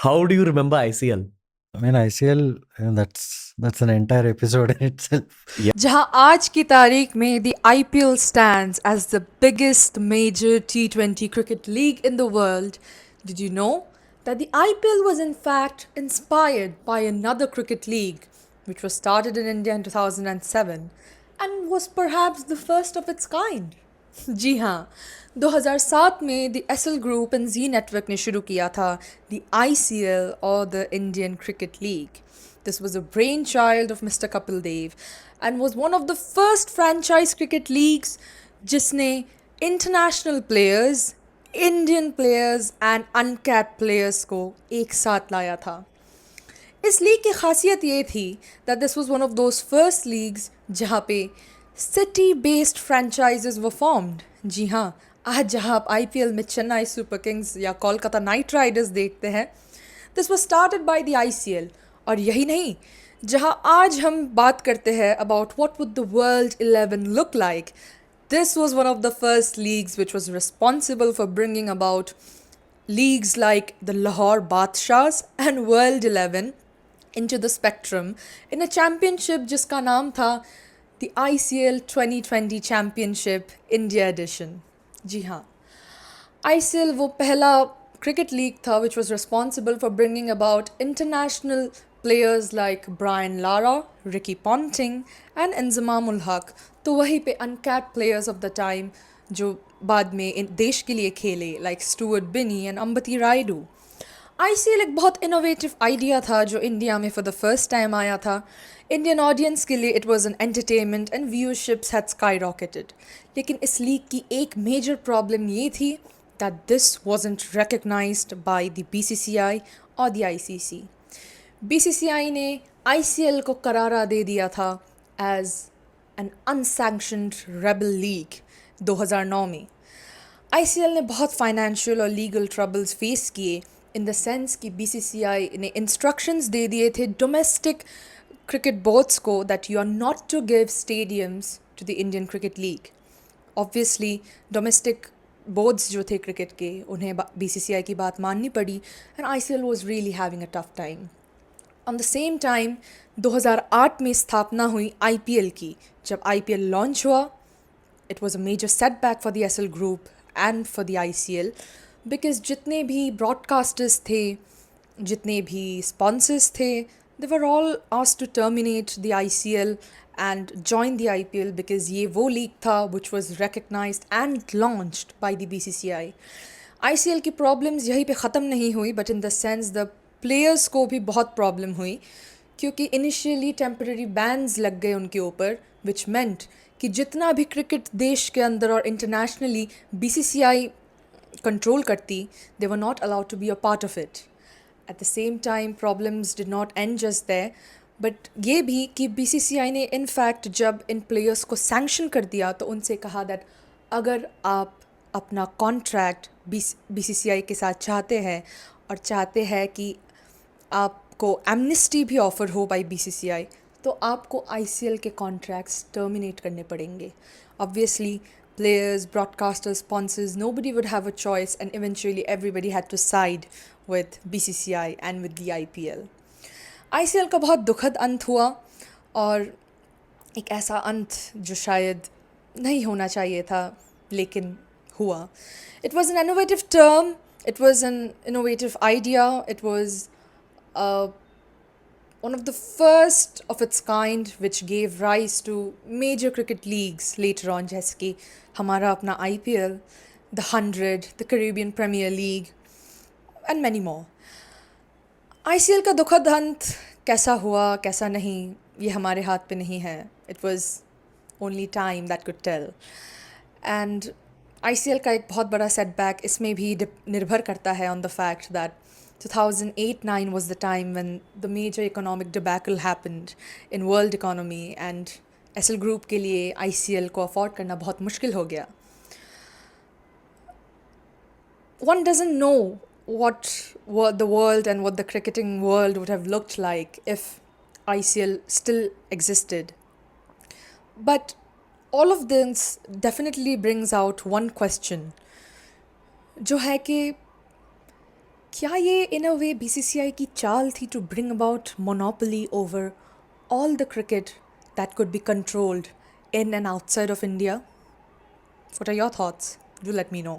How do you remember ICL? I mean, ICL, that's an entire episode in itself. Yeah. जहां आज की तारीख में the IPL stands as the biggest major T20 cricket league in the world, did you know that the IPL was in fact inspired by another cricket league which was started in India in 2007 and was perhaps the first of its kind? जी हाँ, 2007 में the acyl group and G network ने शुरू किया था the ICL और the Indian cricket league. This was a brainchild of Mr. Kapil Dev and was one of the first franchise cricket leagues जिसने international players, Indian players and uncapped players को एक साथ लाया था. इस लीग की खासियत ये थी that this was one of those first leagues जहाँ पे city based franchises were formed. जी हाँ, आज जहाँ आप IPL में चेन्नई सुपर किंग्स या कोलकाता नाइट राइडर्स देखते हैं, this was started by the ICL. और यही नहीं, जहाँ आज हम बात करते हैं about what would the world 11 look like, this was one of the first leagues which was responsible for bringing about leagues like the Lahore Badshahs and World 11 into the spectrum in a championship जिसका नाम था the ICL 2020 Championship India Edition. जी हाँ, ICL वो पहला cricket league था which was responsible for bringing about international players like Brian Lara, Ricky Ponting and Inzamam ul Haq. तो वहीं पे uncapped players of the time जो बाद में देश के लिए खेले like Stuart Binney and Ambati Rayudu. ICL एक बहुत इनोवेटिव आइडिया था जो इंडिया में फॉर द फर्स्ट टाइम आया था. इंडियन ऑडियंस के लिए it was an entertainment and viewerships had skyrocketed. लेकिन इस लीग की एक मेजर प्रॉब्लम ये थी that this wasn't recognised by the BCCI और द ICC. BCCI ने ICL को करारा दे दिया था as an unsanctioned rebel league 2009 में. ICL ने बहुत फाइनेंशियल और लीगल ट्रबल्स फेस किए इन द सेंस कि BCCI ने इंस्ट्रक्शंस दे दिए थे डोमेस्टिक क्रिकेट बोर्ड्स को that you are not to give stadiums to the Indian cricket league. Obviously domestic boards जो थे क्रिकेट के उन्हें BCCI की बात माननी पड़ी and ICL was really having a tough time. On the same time 2008 में स्थापना हुई IPL की. जब IPL लॉन्च हुआ, it was a major setback for the SL group and for the ICL because जितने भी broadcasters थे, जितने भी sponsors थे, they were all asked to terminate the ICL and join the IPL because ये वो league था which was recognized and launched by the BCCI. ICL की problems यहीं पे ख़त्म नहीं हुई but in the sense the players को भी बहुत problem हुई क्योंकि इनिशियली टेम्पररी बैन्स लग गए उनके ऊपर विच मेंट कि जितना भी क्रिकेट देश के अंदर और इंटरनेशनली BCCI कंट्रोल करती, they were not allowed to be a part of it. At the same time problems did not end just there, but ये भी कि BCCI ने इनफैक्ट जब इन प्लेयर्स को सैंक्शन कर दिया तो उनसे कहा दैट अगर आप अपना कॉन्ट्रैक्ट BCCI के साथ चाहते हैं और चाहते हैं कि आपको एमनेस्टी भी ऑफ़र हो बाय BCCI, तो आपको ICL के कॉन्ट्रैक्ट्स टर्मिनेट करने पड़ेंगे. Obviously players, broadcasters, sponsors, nobody would have a choice and eventually everybody had to side with BCCI and with the IPL. ICL का बहुत दुखद अंत हुआ और एक ऐसा अंत जो शायद नहीं होना चाहिए था लेकिन हुआ. It was an innovative term, it was an innovative idea, it was one of the first of its kind which gave rise to major cricket leagues later on जैसे कि हमारा अपना IPL, the 100, the Caribbean Premier League and many more. ICL का दुखद अंत कैसा हुआ कैसा नहीं ये हमारे हाथ पे नहीं है. It was only time that could tell. And ICL का एक बहुत बड़ा setback इसमें भी निर्भर करता है on the fact that 2008-9 was the time when the major economic debacle happened in world economy and SL Group के लिए ICL को afford करना बहुत मुश्किल हो गया. One doesn't know what the world and what the cricketing world would have looked like if ICL still existed. But all of this definitely brings out one question जो है कि क्या ये in a way BCCI की चाल थी to bring about monopoly over all the cricket that could be controlled in and outside of India? What are your thoughts? Do let me know.